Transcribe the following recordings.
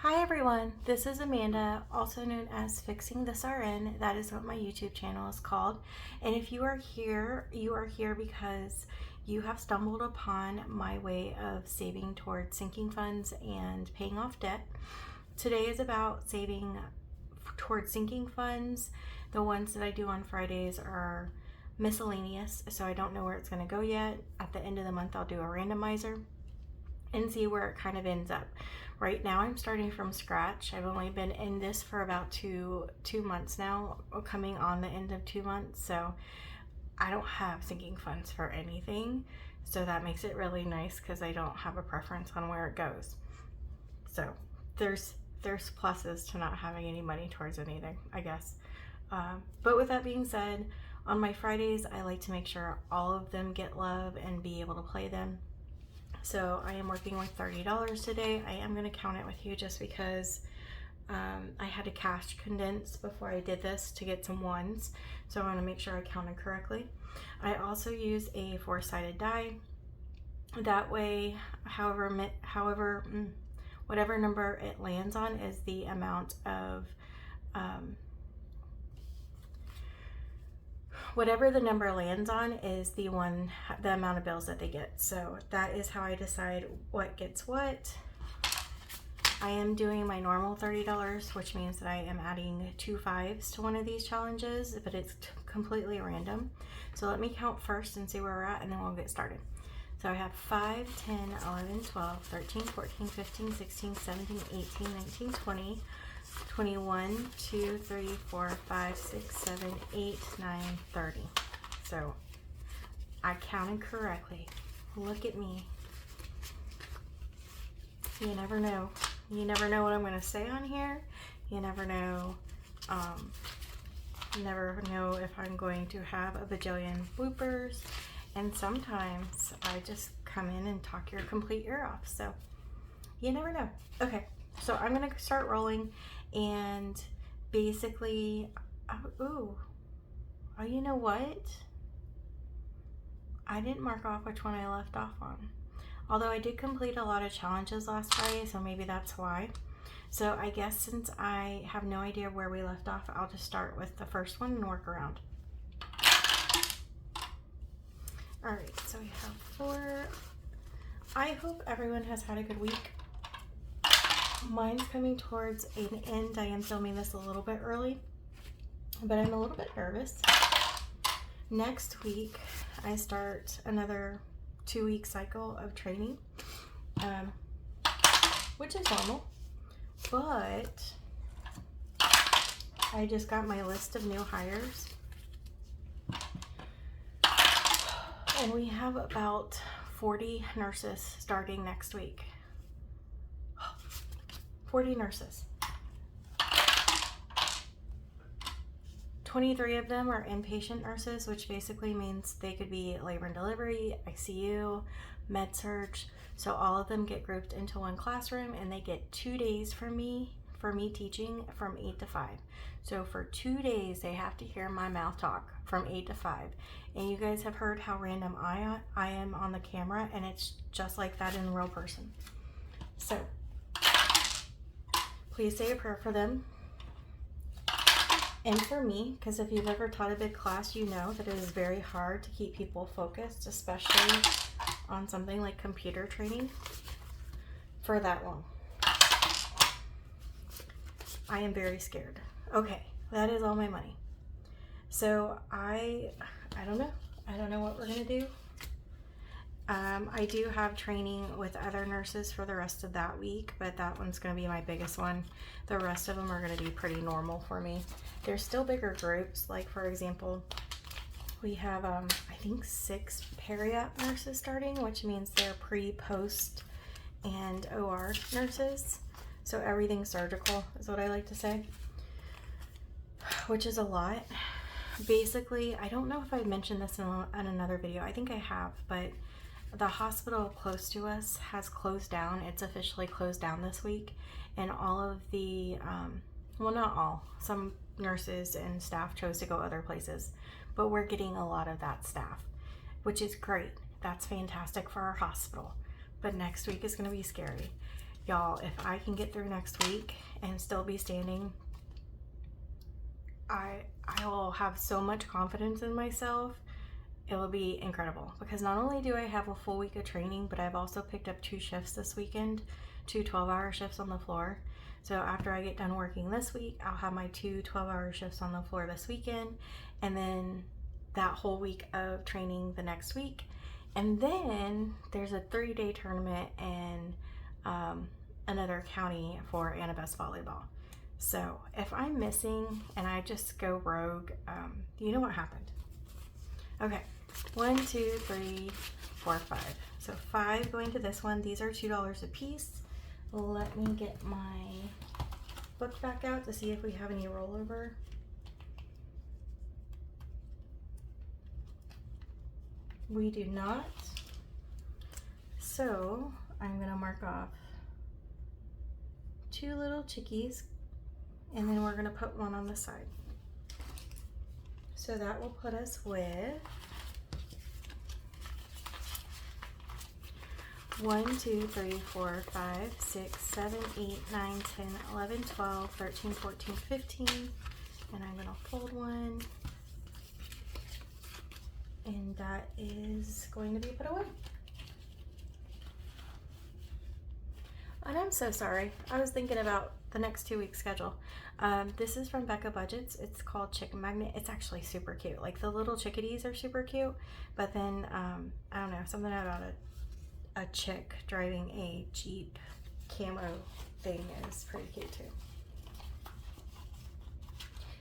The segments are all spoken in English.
Hi everyone, this is Amanda, also known as Fixing This RN. That is what my YouTube channel is called. And if you are here, because you have stumbled upon my way of saving towards sinking funds and paying off debt. Today is about saving towards sinking funds. The ones that I do on Fridays are miscellaneous, so I don't know where it's going to go yet. At the end of the month, I'll do a randomizer and see where it kind of ends up. Right now I'm starting from scratch. I've only been in this for about two months now, coming on the end of 2 months, so I don't have sinking funds for anything, so that makes it really nice because I don't have a preference on where it goes. So there's pluses to not having any money towards anything, I guess. But with that being said, on my Fridays I like to make sure all of them get love and be able to play them. So I am working with $30 today. I am going to count it with you just because I had to cash condense before I did this to get some ones. So I want to make sure I counted correctly. I also use a 4-sided die. That way, whatever number it lands on is the amount of whatever the number lands on is the amount of bills that they get. So that is how I decide what gets what. I am doing my normal $30, which means that I am adding 2 5s to one of these challenges, but it's completely random. So let me count first and see where we're at, and then we'll get started. So I have 5, 10, 11, 12, 13, 14, 15, 16, 17, 18, 19, 20, 21, 2, 3, 4, 5, 6, 7, 8, 9, 30. So I counted correctly. Look at me. You never know. You never know what I'm going to say on here. You never know. Never know if I'm going to have a bajillion bloopers. And sometimes I just come in and talk your complete ear off. So you never know. Okay, so I'm going to start rolling. And basically, you know what? I didn't mark off which one I left off on. Although I did complete a lot of challenges last Friday, so maybe that's why. So I guess since I have no idea where we left off, I'll just start with the first one and work around. Alright, so we have 4. I hope everyone has had a good week. Mine's coming towards an end. I am filming this a little bit early, but I'm a little bit nervous. Next week, I start another 2-week cycle of training, which is normal, but I just got my list of new hires, and we have about 40 nurses starting next week. 40 nurses. 23 of them are inpatient nurses, which basically means they could be labor and delivery, ICU, med-surg. So all of them get grouped into one classroom, and they get 2 days for me teaching from 8 to 5. So for 2 days, they have to hear my mouth talk from 8 to 5. And you guys have heard how random I am on the camera, and it's just like that in real person. So please say a prayer for them and for me, because if you've ever taught a big class, you know that it is very hard to keep people focused, especially on something like computer training, for that long. I am very scared. Okay, that is all my money. So I don't know. I don't know what we're gonna do. I do have training with other nurses for the rest of that week, but that one's going to be my biggest one. The rest of them are going to be pretty normal for me. There's still bigger groups, like for example, we have I think 6 peri-op nurses starting, which means they're pre, post, and OR nurses. So everything surgical is what I like to say, which is a lot. Basically, I don't know if I mentioned this in another video. I think I have, but the hospital close to us has closed down. It's officially closed down this week, and all of the, well, not all, some nurses and staff chose to go other places, but we're getting a lot of that staff, which is great. That's fantastic for our hospital, but next week is going to be scary. Y'all, if I can get through next week and still be standing, I will have so much confidence in myself. It will be incredible, because not only do I have a full week of training, but I've also picked up 2 shifts this weekend, 2 12-hour shifts on the floor. So after I get done working this week, I'll have my 2 12-hour shifts on the floor this weekend, and then that whole week of training the next week. And then there's a 3-day tournament in another county for Annabeth volleyball. So if I'm missing and I just go rogue, you know what happened. Okay, 1, 2, 3, 4, 5. So 5 going to this one. These are $2 a piece. Let me get my book back out to see if we have any rollover. We do not. So I'm gonna mark off 2 little chickies, and then we're gonna put 1 on the side. So that will put us with 1, 2, 3, 4, 5, 6, 7, 8, 9, 10, 11, 12, 13, 14, 15. And I'm gonna fold 1. And that is going to be put away. And I'm so sorry. I was thinking about the next 2 weeks schedule. This is from Becca Budgets. It's called Chicken Magnet. It's actually super cute. Like, the little chickadees are super cute, but then I don't know, something about a chick driving a Jeep camo thing is pretty cute too.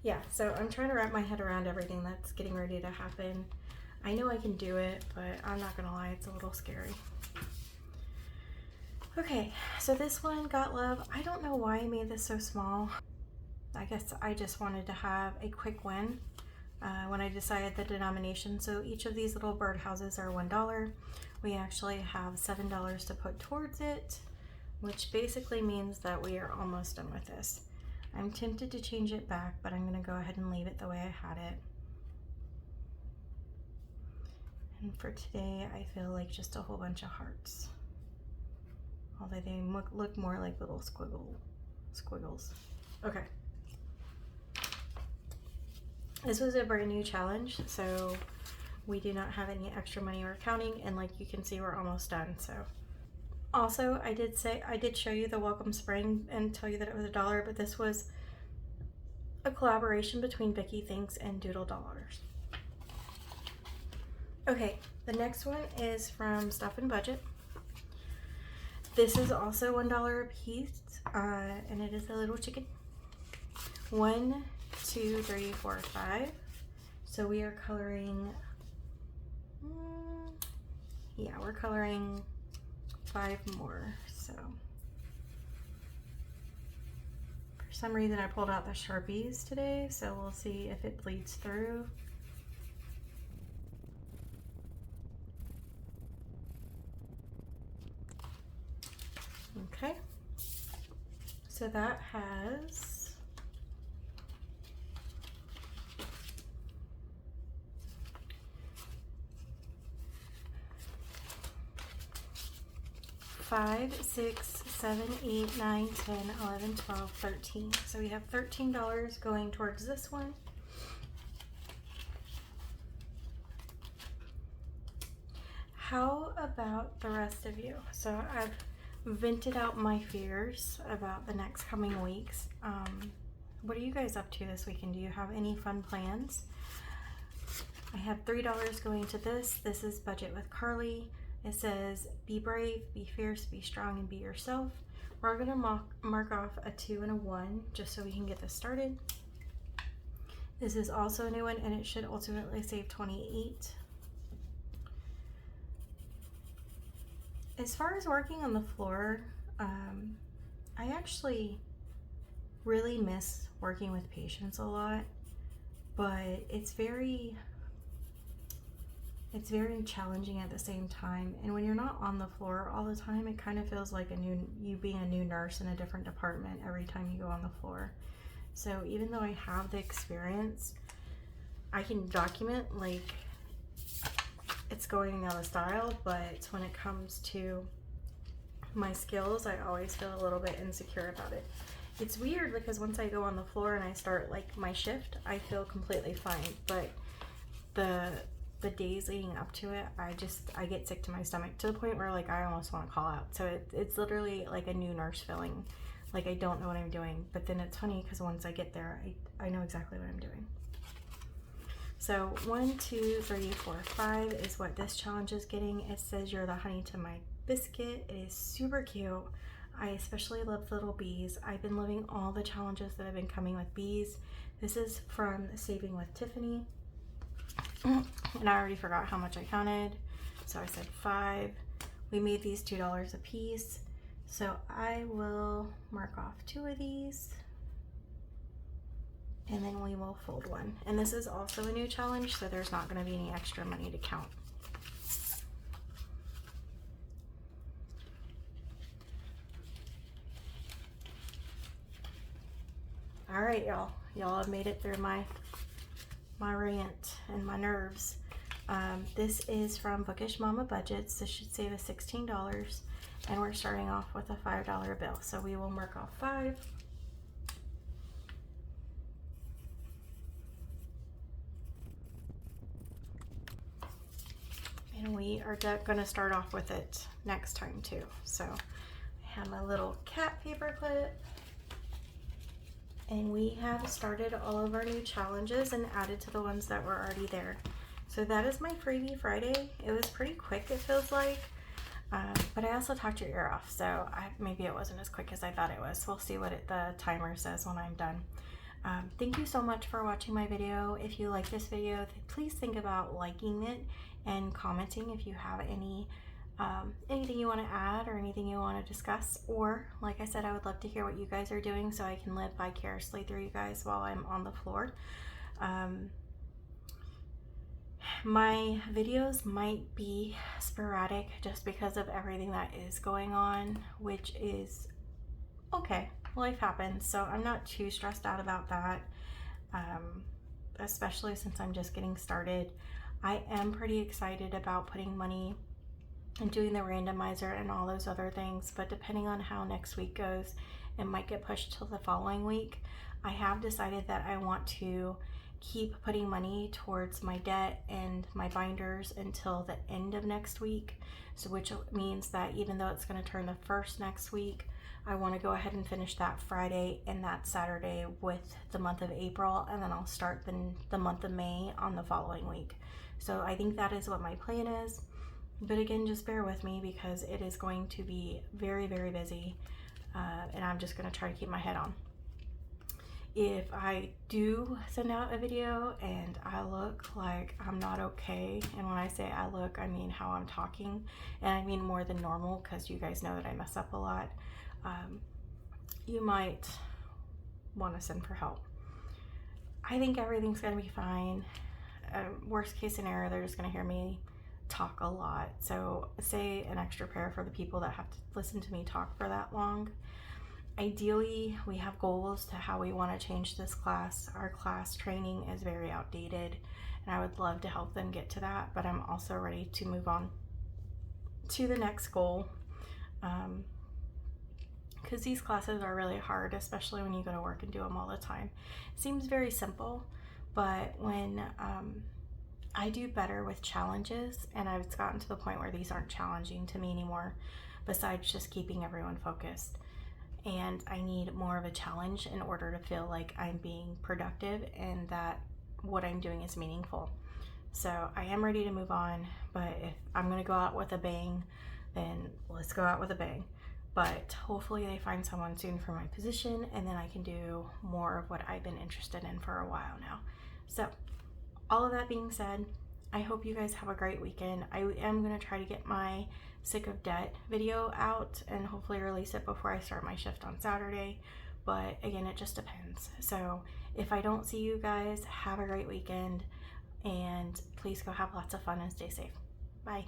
Yeah, so I'm trying to wrap my head around everything that's getting ready to happen. I know I can do it, but I'm not gonna lie, it's a little scary. Okay, so this one got love. I don't know why I made this so small. I guess I just wanted to have a quick win when I decided the denomination. So each of these little birdhouses are $1. We actually have $7 to put towards it, which basically means that we are almost done with this. I'm tempted to change it back, but I'm gonna go ahead and leave it the way I had it. And for today, I feel like just a whole bunch of hearts. Although they look more like little squiggles. Okay. This was a brand new challenge, so we do not have any extra money we're counting, and like you can see, we're almost done. So also, I did show you the welcome spring and tell you that it was $1, but this was a collaboration between Vicky Thinks and Doodle Dollars. Okay, the next one is from Stuff and Budget. This is also $1 a piece, and it is a little chicken. 1, 2, 3, 4, 5. So we are coloring, yeah, we're coloring 5 more. So for some reason I pulled out the Sharpies today, so we'll see if it bleeds through. Okay, so that has $5, 6, 7, 8, 9, 10, 11, 12, 13. So we have $13 going towards this one. How about the rest of you? So I've vented out my fears about the next coming weeks. What are you guys up to this weekend? Do you have any fun plans? I have $3 going to this. This is Budget with Carly. It says, be brave, be fierce, be strong, and be yourself. We're gonna mark off a 2 and a 1 just so we can get this started. This is also a new one, and it should ultimately save 28. As far as working on the floor, I actually really miss working with patients a lot, but it's very challenging at the same time. And when you're not on the floor all the time, it kind of feels like you being a new nurse in a different department every time you go on the floor. So even though I have the experience, I can document like it's going out of style, but when it comes to my skills, I always feel a little bit insecure about it. It's weird because once I go on the floor and I start like my shift, I feel completely fine. But the days leading up to it, I get sick to my stomach to the point where like I almost want to call out. So it's literally like a new nurse feeling. Like I don't know what I'm doing. But then it's funny because once I get there, I know exactly what I'm doing. So 1, 2, 3, 4, 5 is what this challenge is getting. It says you're the honey to my biscuit. It is super cute. I especially love the little bees. I've been loving all the challenges that have been coming with bees. This is from Saving with Tiffany. And I already forgot how much I counted. So I said 5. We made these $2 a piece. So I will mark off 2 of these. And then we will fold 1. And this is also a new challenge, so there's not going to be any extra money to count. All right, y'all. Y'all have made it through my rant and my nerves. This is from Bookish Mama Budgets. This should save us $16. And we're starting off with a $5 bill. So we will mark off 5. And we are going to start off with it next time too. So I have my little cat paper clip. And we have started all of our new challenges and added to the ones that were already there. So that is my Freebie Friday. It was pretty quick, it feels like. But I also talked your ear off, so maybe it wasn't as quick as I thought it was. We'll see what the timer says when I'm done. Thank you so much for watching my video. If you like this video, please think about liking it and commenting if you have anything you want to add or anything you want to discuss. Or, like I said, I would love to hear what you guys are doing so I can live vicariously through you guys while I'm on the floor. My videos might be sporadic just because of everything that is going on, which is okay. Life happens, so I'm not too stressed out about that, especially since I'm just getting started. I am pretty excited about putting money and doing the randomizer and all those other things, but depending on how next week goes, it might get pushed till the following week. I have decided that I want to keep putting money towards my debt and my binders until the end of next week, so which means that even though it's going to turn the first next week, I want to go ahead and finish that Friday and that Saturday with the month of April, and then I'll start the month of May on the following week. So I think that is what my plan is. But again, just bear with me because it is going to be very, very busy, and I'm just going to try to keep my head on. If I do send out a video and I look like I'm not okay, and when I say I look, I mean how I'm talking, and I mean more than normal because you guys know that I mess up a lot, you might want to send for help. I think everything's going to be fine. Worst case scenario, they're just going to hear me talk a lot. So say an extra prayer for the people that have to listen to me talk for that long. Ideally, we have goals to how we want to change this class. Our class training is very outdated, and I would love to help them get to that, but I'm also ready to move on to the next goal, because these classes are really hard, especially when you go to work and do them all the time. It seems very simple, but when I do better with challenges, and I've gotten to the point where these aren't challenging to me anymore, besides just keeping everyone focused. And I need more of a challenge in order to feel like I'm being productive and that what I'm doing is meaningful. So I am ready to move on, but if I'm going to go out with a bang, then let's go out with a bang. But hopefully they find someone soon for my position, and then I can do more of what I've been interested in for a while now. So all of that being said, I hope you guys have a great weekend. I am going to try to get my Sick of Debt video out and hopefully release it before I start my shift on Saturday. But again, it just depends. So if I don't see you guys, have a great weekend, and please go have lots of fun and stay safe. Bye.